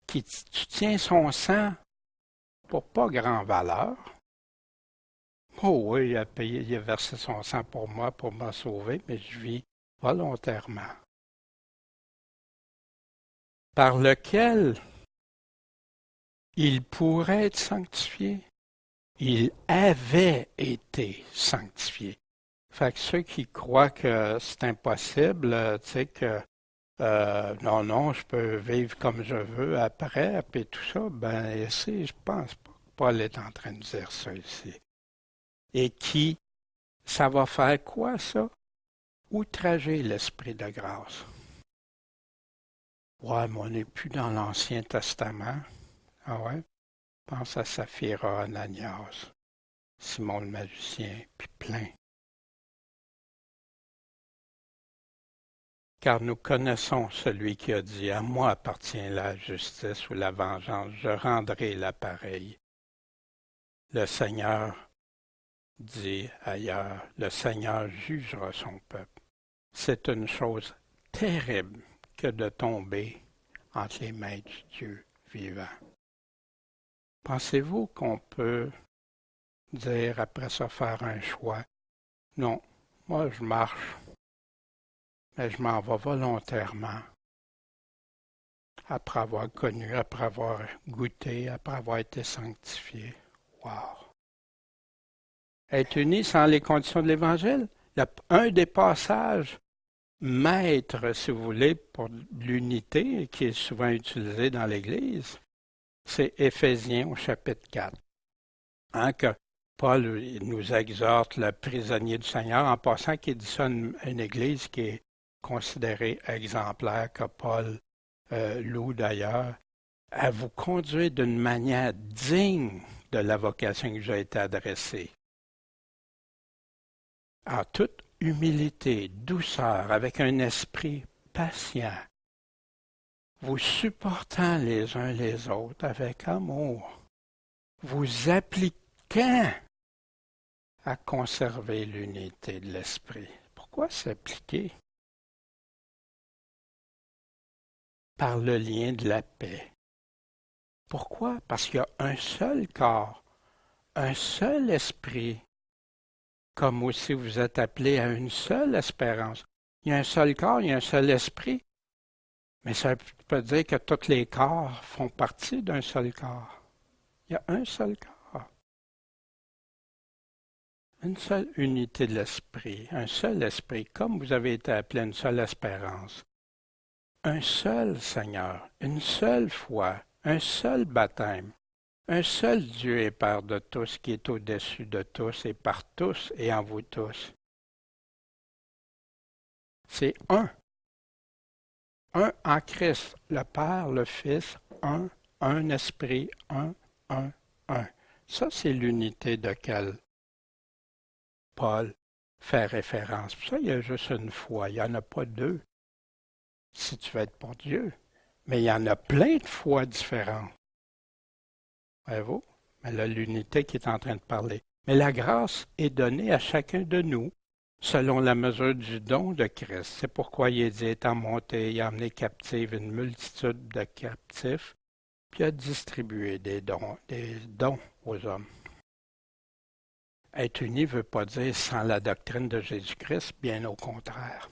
qui tu tiens son sang pour pas grand valeur. Oh oui, il a payé, il a versé son sang pour moi, pour me sauver, mais je vis volontairement. Par lequel il pourrait être sanctifié. Il avait été sanctifié. Fait que ceux qui croient que c'est impossible, tu sais, que non, je peux vivre comme je veux après, puis tout ça, ben ici, je pense pas que Paul est en train de dire ça ici. Et qui, ça va faire quoi, ça? Outrager l'Esprit de grâce. Ouais, mais on n'est plus dans l'Ancien Testament. Ah ouais? Pense à Saphira, Ananias, Simon le magicien, puis plein. Car nous connaissons celui qui a dit, à moi appartient la justice ou la vengeance, je rendrai l'appareil. Le Seigneur dit ailleurs, le Seigneur jugera son peuple. C'est une chose terrible que de tomber entre les mains du Dieu vivant. Pensez-vous qu'on peut dire après ça faire un choix? Non, moi je marche, mais je m'en vais volontairement. Après avoir connu, après avoir goûté, après avoir été sanctifié. Wow! Être uni sans les conditions de l'Évangile? Un des passages maîtres, si vous voulez, pour l'unité qui est souvent utilisé dans l'Église, c'est Éphésiens au chapitre 4. Hein, que Paul nous exhorte, le prisonnier du Seigneur, en passant qu'il dit ça à une Église qui est considérée exemplaire, que Paul loue d'ailleurs, à vous conduire d'une manière digne de la vocation qui vous a été adressée. En toute humilité, douceur, avec un esprit patient, vous supportant les uns les autres avec amour, vous appliquant à conserver l'unité de l'esprit. Pourquoi s'appliquer? Par le lien de la paix. Pourquoi? Parce qu'il y a un seul corps, un seul esprit, comme aussi vous êtes appelés à une seule espérance. Il y a un seul corps, il y a un seul esprit, mais ça peut dire que tous les corps font partie d'un seul corps. Il y a un seul corps. Une seule unité de l'esprit, un seul esprit, comme vous avez été appelés à une seule espérance. Un seul Seigneur, une seule foi, un seul baptême, un seul Dieu et Père de tous qui est au-dessus de tous et par tous et en vous tous. C'est un. Un en Christ, le Père, le Fils, un esprit, un. Ça, c'est l'unité de laquelle Paul fait référence. Pour ça, il y a juste une foi, il n'y en a pas deux, si tu veux être pour Dieu. Mais il y en a plein de foi différentes. Voyez-vous? Mais là, l'unité qui est en train de parler. Mais la grâce est donnée à chacun de nous selon la mesure du don de Christ. C'est pourquoi il est dit, étant monté, il a amené captive une multitude de captifs, puis il a distribué des dons aux hommes. Être uni ne veut pas dire sans la doctrine de Jésus-Christ, bien au contraire.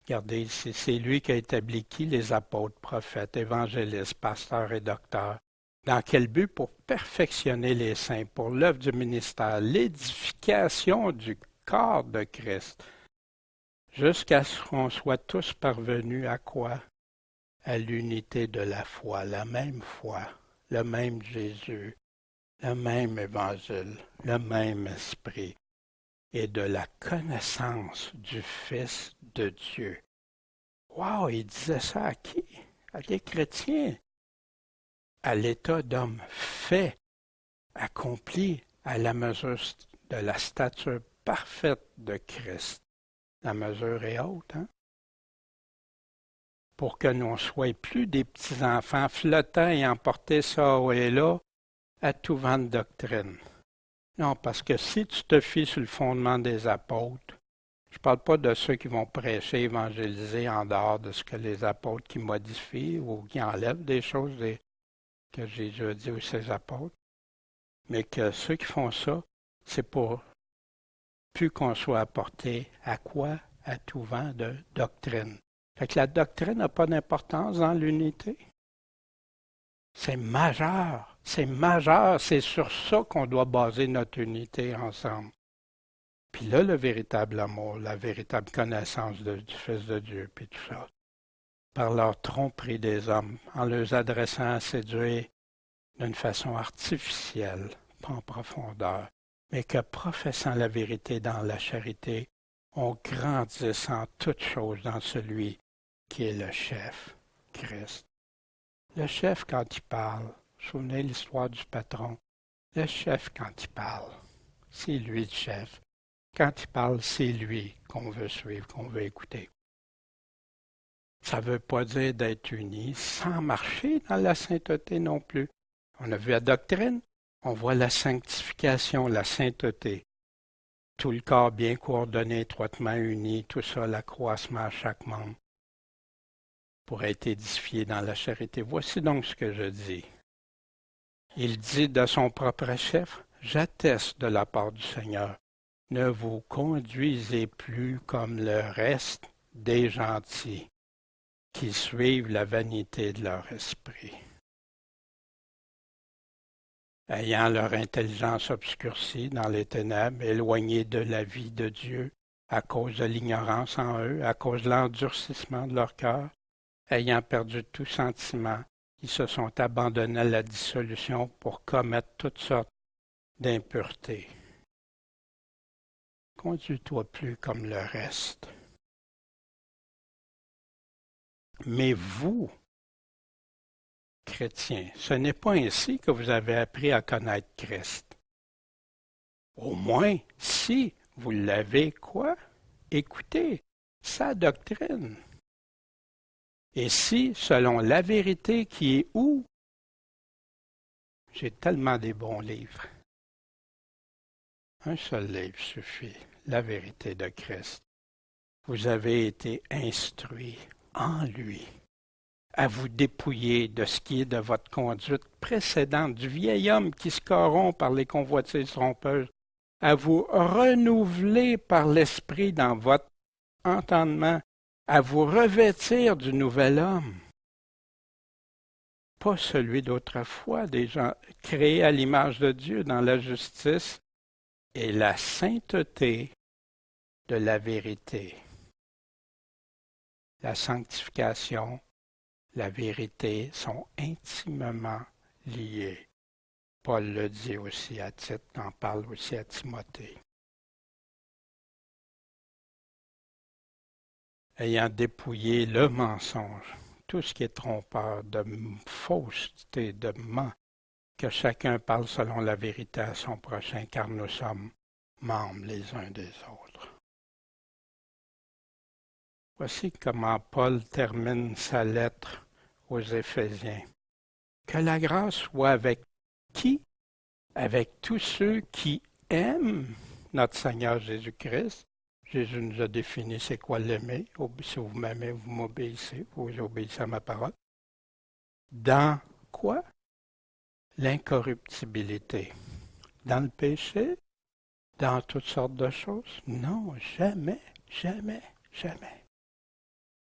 Regardez ici, c'est lui qui a établi qui? Les apôtres, prophètes, évangélistes, pasteurs et docteurs. Dans quel but? Pour perfectionner les saints, pour l'œuvre du ministère, l'édification du corps de Christ, jusqu'à ce qu'on soit tous parvenus à quoi? À l'unité de la foi, la même foi, le même Jésus, le même évangile, le même esprit, et de la connaissance du Fils de Dieu. Wow, il disait ça à qui? À des chrétiens. À l'état d'homme fait, accompli à la mesure de la stature parfaite de Christ. La mesure est haute, hein? Pour que nous ne soyons plus des petits-enfants flottants et emportés ça et là à tout vent de doctrine. Non, parce que si tu te fies sur le fondement des apôtres, je ne parle pas de ceux qui vont prêcher, évangéliser en dehors de ce que les apôtres qui modifient ou qui enlèvent des choses que Jésus a dit aux ses apôtres, mais que ceux qui font ça, c'est pour plus qu'on soit apporté à quoi? À tout vent de doctrine. Fait que la doctrine n'a pas d'importance dans l'unité. C'est majeur, c'est sur ça qu'on doit baser notre unité ensemble. Puis là, le véritable amour, la véritable connaissance du Fils de Dieu, puis tout ça. Par leur tromperie des hommes, en les adressant à séduire d'une façon artificielle, pas en profondeur, mais que professant la vérité dans la charité, on grandisse en toutes choses dans celui qui est le chef, Christ. Le chef, quand il parle, souvenez l'histoire du patron, le chef, quand il parle, c'est lui le chef. Quand il parle, c'est lui qu'on veut suivre, qu'on veut écouter. Ça ne veut pas dire d'être unis sans marcher dans la sainteté non plus. On a vu la doctrine, on voit la sanctification, la sainteté. Tout le corps bien coordonné, étroitement uni, tout ça, l'accroissement à chaque membre pour être édifié dans la charité. Voici donc ce que je dis. Il dit de son propre chef, j'atteste de la part du Seigneur, ne vous conduisez plus comme le reste des gentils qui suivent la vanité de leur esprit. Ayant leur intelligence obscurcie dans les ténèbres, éloignés de la vie de Dieu à cause de l'ignorance en eux, à cause de l'endurcissement de leur cœur, ayant perdu tout sentiment, ils se sont abandonnés à la dissolution pour commettre toutes sortes d'impuretés. Conduis-toi plus comme le reste. Mais vous, chrétiens, ce n'est pas ainsi que vous avez appris à connaître Christ. Au moins, si vous l'avez quoi? Écoutez, sa doctrine. Et si, selon la vérité qui est où? J'ai tellement des bons livres. Un seul livre suffit, la vérité de Christ. Vous avez été instruits en lui, à vous dépouiller de ce qui est de votre conduite précédente, du vieil homme qui se corrompt par les convoitises trompeuses, à vous renouveler par l'esprit dans votre entendement, à vous revêtir du nouvel homme. Pas celui d'autrefois, des gens créés à l'image de Dieu dans la justice et la sainteté de la vérité. La sanctification, la vérité sont intimement liées. Paul le dit aussi à Tite, en parle aussi à Timothée. Ayant dépouillé le mensonge, tout ce qui est trompeur, de fausseté, de ment, que chacun parle selon la vérité à son prochain, car nous sommes membres les uns des autres. Voici comment Paul termine sa lettre aux Éphésiens. Que la grâce soit avec qui? Avec tous ceux qui aiment notre Seigneur Jésus-Christ. Jésus nous a défini c'est quoi l'aimer. Si vous m'aimez, vous m'obéissez, vous obéissez à ma parole. Dans quoi? L'incorruptibilité. Dans le péché? Dans toutes sortes de choses? Non, jamais, jamais, jamais.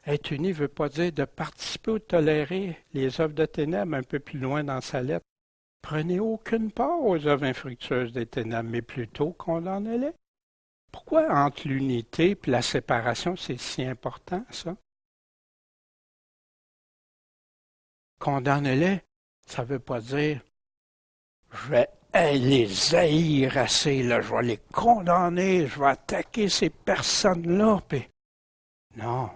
Être uni ne veut pas dire de participer ou de tolérer les œuvres de ténèbres un peu plus loin dans sa lettre. Prenez aucune part aux œuvres infructueuses des ténèbres, mais plutôt condamnez-les. Pourquoi entre l'unité et la séparation, c'est si important, ça? Condamnez-les, ça ne veut pas dire je vais les haïr assez, là, je vais les condamner, je vais attaquer ces personnes-là. Puis... Non.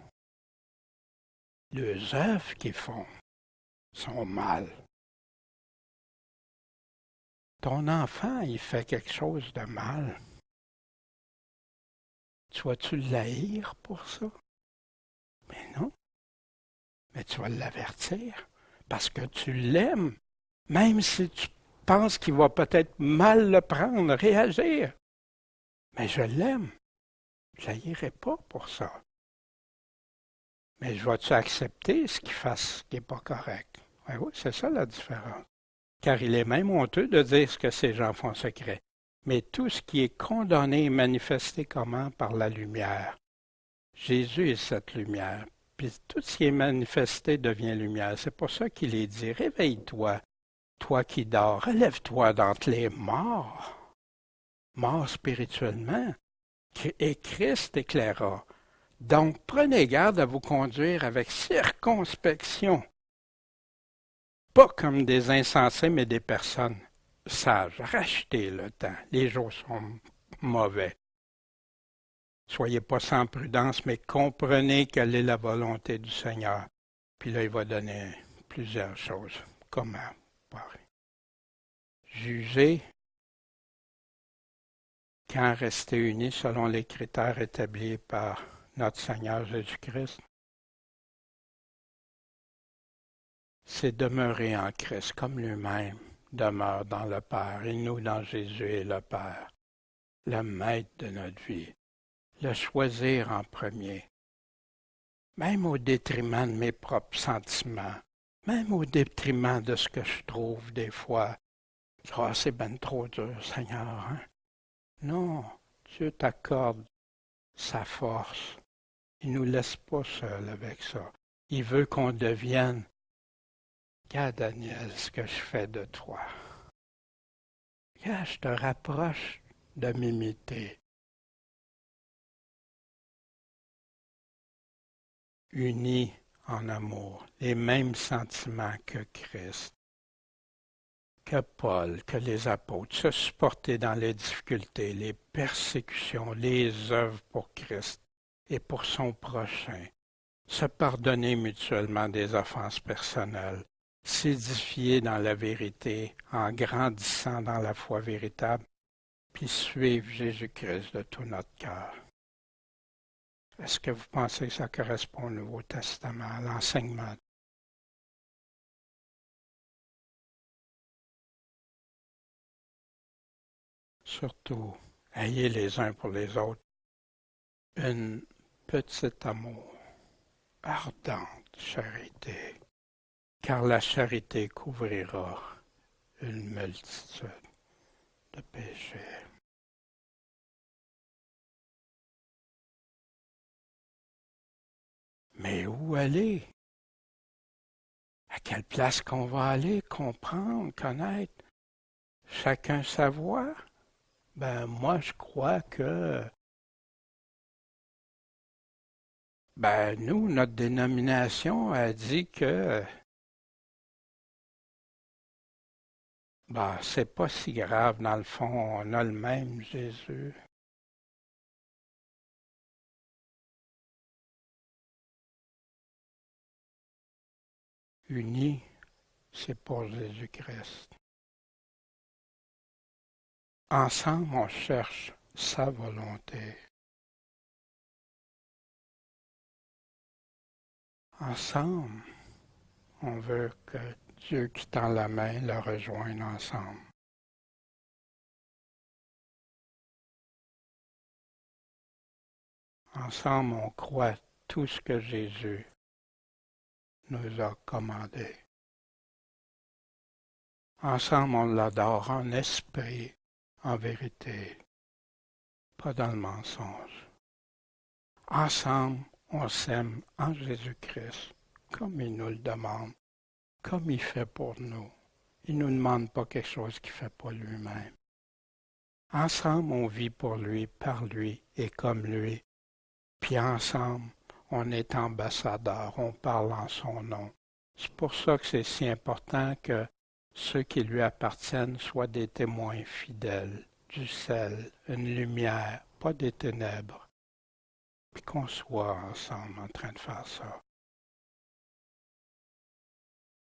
Les œuvres qu'ils font sont mal. Ton enfant, il fait quelque chose de mal. Tu vas-tu l'haïr pour ça? Mais non. Mais tu vas l'avertir parce que tu l'aimes. Même si tu penses qu'il va peut-être mal le prendre, réagir. Mais je l'aime. Je l'haïrai pas pour ça. Mais je vais-tu accepter ce qu'il fasse qui n'est pas correct? Oui, oui, c'est ça la différence. Car il est même honteux de dire ce que ces gens font secret. Mais tout ce qui est condamné est manifesté comment? Par la lumière. Jésus est cette lumière. Puis tout ce qui est manifesté devient lumière. C'est pour ça qu'il est dit, réveille-toi, toi qui dors, relève-toi d'entre les morts, morts spirituellement, et Christ éclaira. Donc prenez garde à vous conduire avec circonspection, pas comme des insensés, mais des personnes sages. Rachetez le temps, les jours sont mauvais. Soyez pas sans prudence, mais comprenez quelle est la volonté du Seigneur. Puis là, il va donner plusieurs choses. Comment? Juger quand rester unis selon les critères établis par notre Seigneur Jésus-Christ, c'est demeurer en Christ comme lui-même demeure dans le Père et nous dans Jésus et le Père, le maître de notre vie, le choisir en premier, même au détriment de mes propres sentiments, même au détriment de ce que je trouve des fois. Ah, c'est ben trop dur, Seigneur. Hein? Non, Dieu t'accorde sa force. Il ne nous laisse pas seuls avec ça. Il veut qu'on devienne, regarde Daniel, ce que je fais de toi. Regarde, je te rapproche de m'imiter. Unis en amour, les mêmes sentiments que Christ, que Paul, que les apôtres, se supporter dans les difficultés, les persécutions, les œuvres pour Christ et pour son prochain, se pardonner mutuellement des offenses personnelles, s'édifier dans la vérité en grandissant dans la foi véritable, puis suivre Jésus-Christ de tout notre cœur. Est-ce que vous pensez que ça correspond au Nouveau Testament, à l'enseignement? Surtout, ayez les uns pour les autres une petite amour, ardente charité, car la charité couvrira une multitude de péchés. Mais où aller? À quelle place qu'on va aller? Comprendre, connaître, chacun sa voie? Ben, moi, je crois que, nous, notre dénomination a dit que, c'est pas si grave, dans le fond, on a le même Jésus. Unis, c'est pour Jésus-Christ. Ensemble, on cherche sa volonté. Ensemble, on veut que Dieu qui tend la main le rejoigne ensemble. Ensemble, on croit tout ce que Jésus nous a commandé. Ensemble, on l'adore en esprit, en vérité, pas dans le mensonge. Ensemble, on s'aime en Jésus-Christ, comme il nous le demande, comme il fait pour nous. Il ne nous demande pas quelque chose qu'il ne fait pas lui-même. Ensemble, on vit pour lui, par lui et comme lui. Puis ensemble, on est ambassadeurs, on parle en son nom. C'est pour ça que c'est si important que ceux qui lui appartiennent soient des témoins fidèles, du sel, une lumière, pas des ténèbres. Puis qu'on soit ensemble en train de faire ça.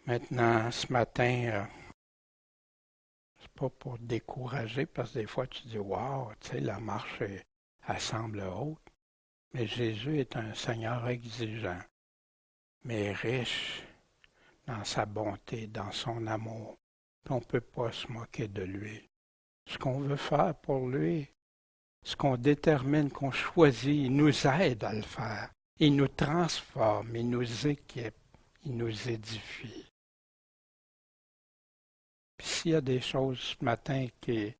Maintenant, ce matin, c'est pas pour te décourager, parce que des fois tu dis, wow, tu sais, la marche, elle semble haute. Mais Jésus est un Seigneur exigeant, mais riche dans sa bonté, dans son amour. Puis on ne peut pas se moquer de lui. Ce qu'on veut faire pour lui, ce qu'on détermine, qu'on choisit, il nous aide à le faire. Il nous transforme, il nous équipe, il nous édifie. Puis s'il y a des choses ce matin qui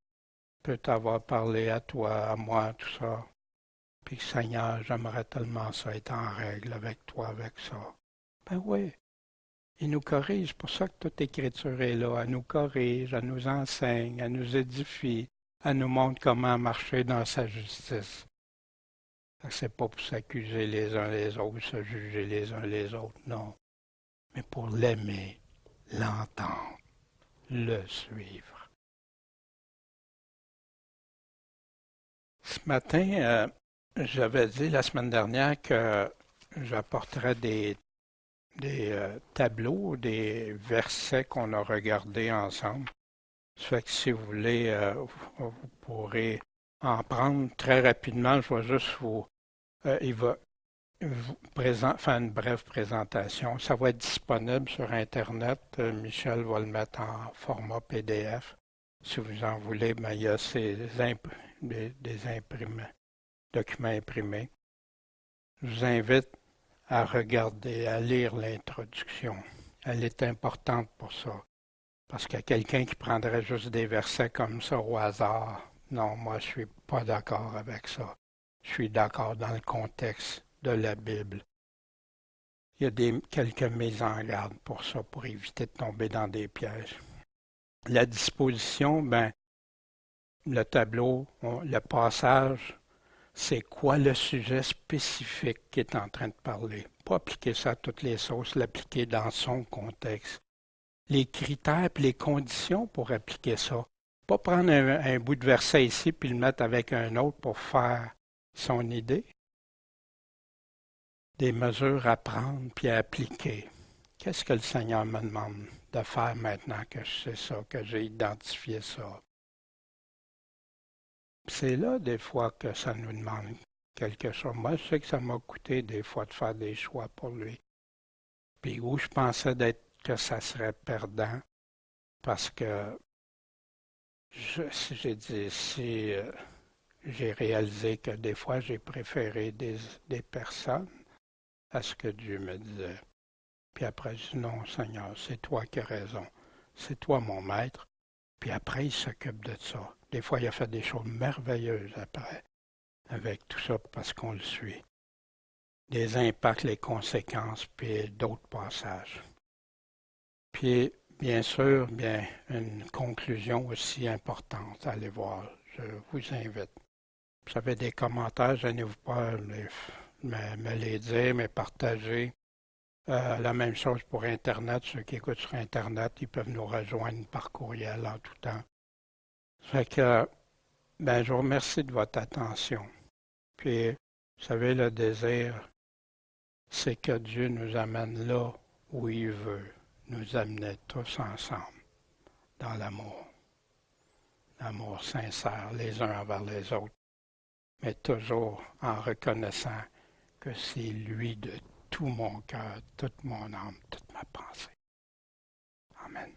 peuvent t'avoir parlé à toi, à moi, tout ça, puis Seigneur, j'aimerais tellement ça être en règle avec toi, avec ça. Ben oui, il nous corrige. C'est pour ça que toute Écriture est là. Elle nous corrige, elle nous enseigne, elle nous édifie, elle nous montre comment marcher dans sa justice. C'est pas pour s'accuser les uns les autres, se juger les uns les autres, non. Mais pour l'aimer, l'entendre, le suivre. Ce matin, j'avais dit la semaine dernière que j'apporterais des tableaux, des versets qu'on a regardés ensemble. Ça fait que si vous voulez, vous pourrez en prendre très rapidement. Je vais juste il va vous faire une brève présentation. Ça va être disponible sur Internet. Michel va le mettre en format PDF. Si vous en voulez, ben, il y a des documents imprimés. Je vous invite à regarder, à lire l'introduction. Elle est importante pour ça. Parce qu'il y a quelqu'un qui prendrait juste des versets comme ça au hasard. Non, moi, je suis pas d'accord avec ça. Je suis d'accord dans le contexte de la Bible. Il y a quelques mises en garde pour ça, pour éviter de tomber dans des pièges. La disposition, ben, le tableau, le passage, c'est quoi le sujet spécifique qui est en train de parler. Pas appliquer ça à toutes les sauces, l'appliquer dans son contexte. Les critères et les conditions pour appliquer ça. Pas prendre un bout de verset ici puis le mettre avec un autre pour faire son idée. Des mesures à prendre puis à appliquer. Qu'est-ce que le Seigneur me demande de faire maintenant que je sais ça, que j'ai identifié ça? C'est là des fois que ça nous demande quelque chose. Moi, je sais que ça m'a coûté des fois de faire des choix pour lui. Puis où je pensais que ça serait perdant, parce que j'ai réalisé que des fois j'ai préféré des personnes à ce que Dieu me disait. Puis après, je dis non, Seigneur, c'est toi qui as raison. C'est toi mon maître. Puis après, il s'occupe de ça. Des fois, il a fait des choses merveilleuses après, avec tout ça, parce qu'on le suit. Des impacts, les conséquences, puis d'autres passages. Puis, bien sûr, bien, une conclusion aussi importante. Allez voir, je vous invite. Si vous avez des commentaires, gênez-vous pas me les dire, me partager. La même chose pour Internet. Ceux qui écoutent sur Internet, ils peuvent nous rejoindre par courriel en tout temps. Fait que, ben, je vous remercie de votre attention. Puis, vous savez, le désir, c'est que Dieu nous amène là où il veut nous amener tous ensemble, dans l'amour. L'amour sincère les uns envers les autres, mais toujours en reconnaissant que c'est lui de tout mon cœur, toute mon âme, toute ma pensée. Amen.